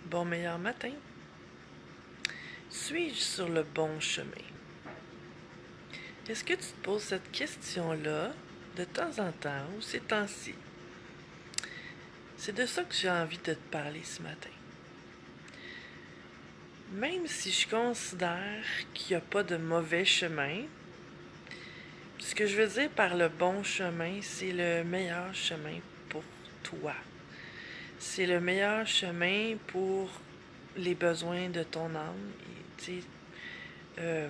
Bon meilleur matin. Suis-je sur le bon chemin? Est-ce que tu te poses cette question-là de temps en temps ou ces temps-ci? C'est de ça que j'ai envie de te parler ce matin. Même si je considère qu'il n'y a pas de mauvais chemin, ce que je veux dire par le bon chemin, c'est le meilleur chemin pour toi. C'est le meilleur chemin pour les besoins de ton âme. Et, euh,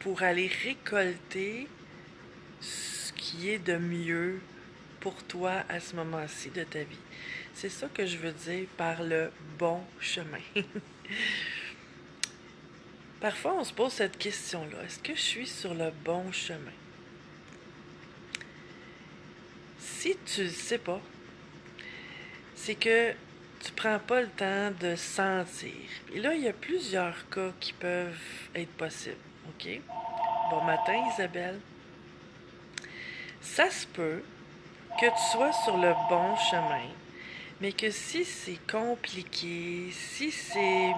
pour aller récolter ce qui est de mieux pour toi à ce moment-ci de ta vie. C'est ça que je veux dire par le bon chemin. Parfois, on se pose cette question-là. Est-ce que je suis sur le bon chemin? Si tu ne le sais pas, c'est que tu prends pas le temps de sentir. Et là, il y a plusieurs cas qui peuvent être possibles. OK? Bon matin, Isabelle. Ça se peut que tu sois sur le bon chemin, mais que si c'est compliqué, si c'est...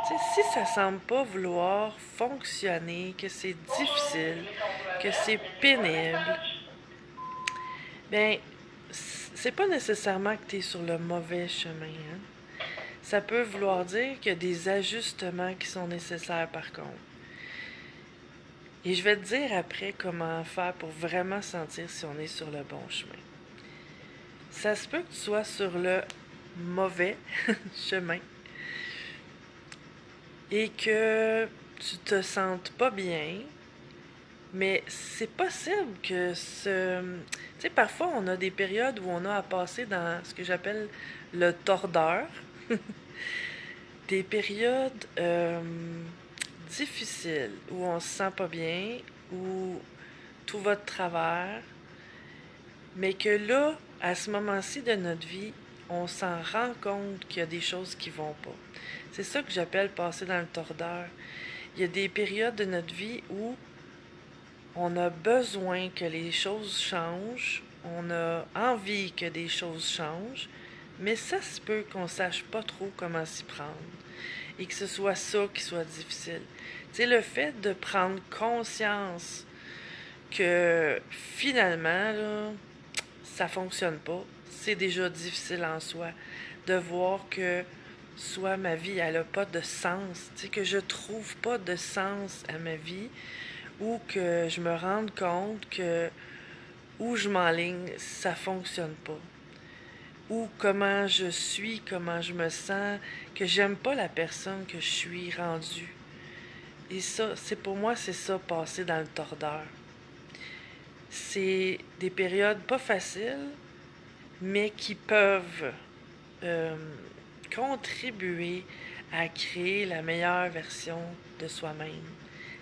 Tu sais, si ça semble pas vouloir fonctionner, que c'est difficile, que c'est pénible, ben c'est pas nécessairement que tu es sur le mauvais chemin. Hein? Ça peut vouloir dire qu'il y a des ajustements qui sont nécessaires par contre. Et je vais te dire après comment faire pour vraiment sentir si on est sur le bon chemin. Ça se peut que tu sois sur le mauvais chemin et que tu te sentes pas bien, mais c'est possible que ce... Tu sais, parfois, on a des périodes où on a à passer dans ce que j'appelle le tordeur. Des périodes difficiles où on se sent pas bien, où tout va de travers, mais que là, à ce moment-ci de notre vie, on s'en rend compte qu'il y a des choses qui vont pas. C'est ça que j'appelle passer dans le tordeur. Il y a des périodes de notre vie où on a besoin que les choses changent, on a envie que des choses changent, mais ça se peut qu'on sache pas trop comment s'y prendre et que ce soit ça qui soit difficile. Tu sais, le fait de prendre conscience que finalement, là, ça fonctionne pas, c'est déjà difficile en soi. De voir que soit ma vie, elle a pas de sens, tu sais, que je trouve pas de sens à ma vie, ou que je me rende compte que où je m'enligne, ça fonctionne pas. Ou comment je suis, comment je me sens, que j'aime pas la personne que je suis rendue. Et ça, c'est pour moi, c'est ça, passer dans le tordeur. C'est des périodes pas faciles, mais qui peuvent euh, contribuer à créer la meilleure version de soi-même.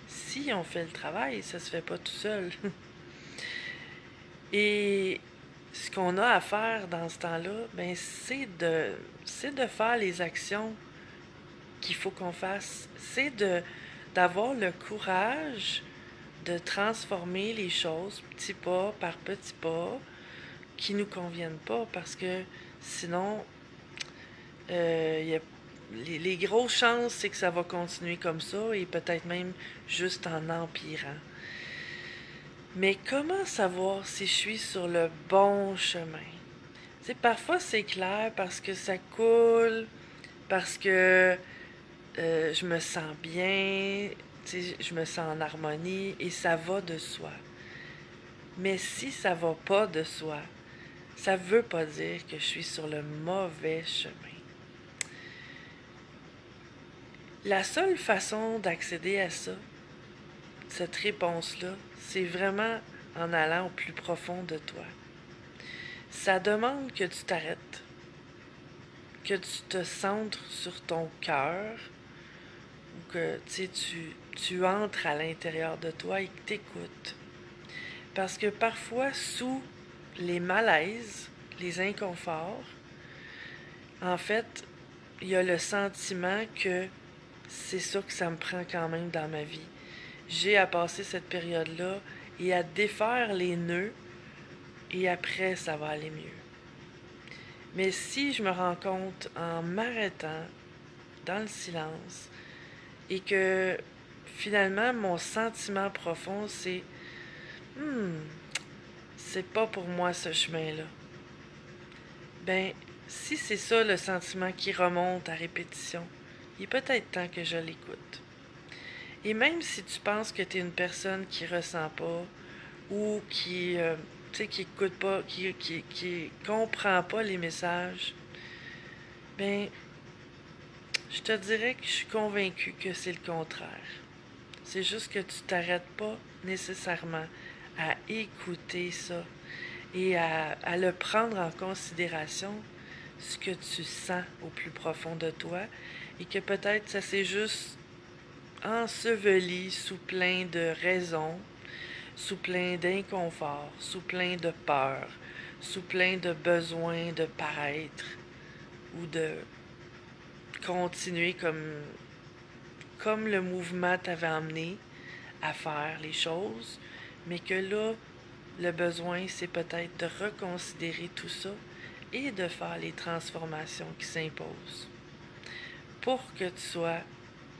Si on fait le travail, ça se fait pas tout seul. Et ce qu'on a à faire dans ce temps-là, ben, c'est de faire les actions qu'il faut qu'on fasse. C'est d'avoir le courage de transformer les choses petit pas par petit pas qui nous conviennent pas parce que sinon, y a, les grosses chances, c'est que ça va continuer comme ça et peut-être même juste en empirant. Mais comment savoir si je suis sur le bon chemin? T'sais, parfois c'est clair parce que ça coule, parce que je me sens bien, je me sens en harmonie et ça va de soi. Mais si ça va pas de soi, ça veut pas dire que je suis sur le mauvais chemin. La seule façon d'accéder à ça, cette réponse-là, c'est vraiment en allant au plus profond de toi. Ça demande que tu t'arrêtes, que tu te centres sur ton cœur, ou que tu entres à l'intérieur de toi et que tu écoutes. Parce que parfois, sous les malaises, les inconforts, en fait, il y a le sentiment que c'est ça que ça me prend quand même dans ma vie. J'ai à passer cette période-là et à défaire les nœuds et après, ça va aller mieux. Mais si je me rends compte en m'arrêtant dans le silence et que finalement mon sentiment profond c'est hmm, c'est pas pour moi ce chemin-là. Ben, si c'est ça le sentiment qui remonte à répétition, il est peut-être temps que je l'écoute. Et même si tu penses que tu es une personne qui ressent pas ou qui écoute pas, qui comprend pas les messages, ben, je te dirais que je suis convaincue que c'est le contraire. C'est juste que tu t'arrêtes pas nécessairement à écouter ça et à le prendre en considération, ce que tu sens au plus profond de toi, et que peut-être ça s'est juste enseveli sous plein de raisons, sous plein d'inconfort, sous plein de peur, sous plein de besoin de paraître ou de continuer comme le mouvement t'avait amené à faire les choses, mais que là, le besoin, c'est peut-être de reconsidérer tout ça et de faire les transformations qui s'imposent pour que tu sois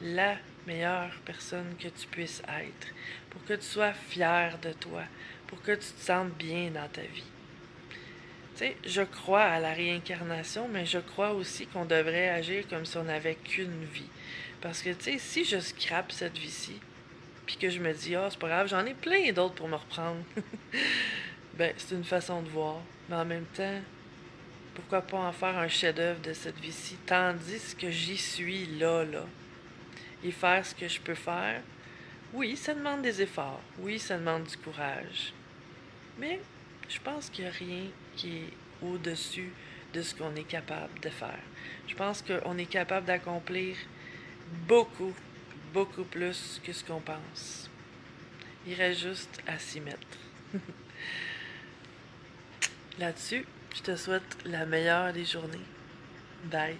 la meilleure personne que tu puisses être, pour que tu sois fier de toi, pour que tu te sentes bien dans ta vie. Tu sais, je crois à la réincarnation, mais je crois aussi qu'on devrait agir comme si on n'avait qu'une vie. Parce que, tu sais, si je scrape cette vie-ci, puis que je me dis, ah, c'est pas grave, j'en ai plein d'autres pour me reprendre, ben, c'est une façon de voir. Mais en même temps, pourquoi pas en faire un chef-d'œuvre de cette vie-ci, tandis que j'y suis là, là. Et faire ce que je peux faire, oui, ça demande des efforts. Oui, ça demande du courage. Mais je pense qu'il n'y a rien qui est au-dessus de ce qu'on est capable de faire. Je pense qu'on est capable d'accomplir beaucoup, beaucoup plus que ce qu'on pense. Il reste juste à s'y mettre. Là-dessus, je te souhaite la meilleure des journées. Bye.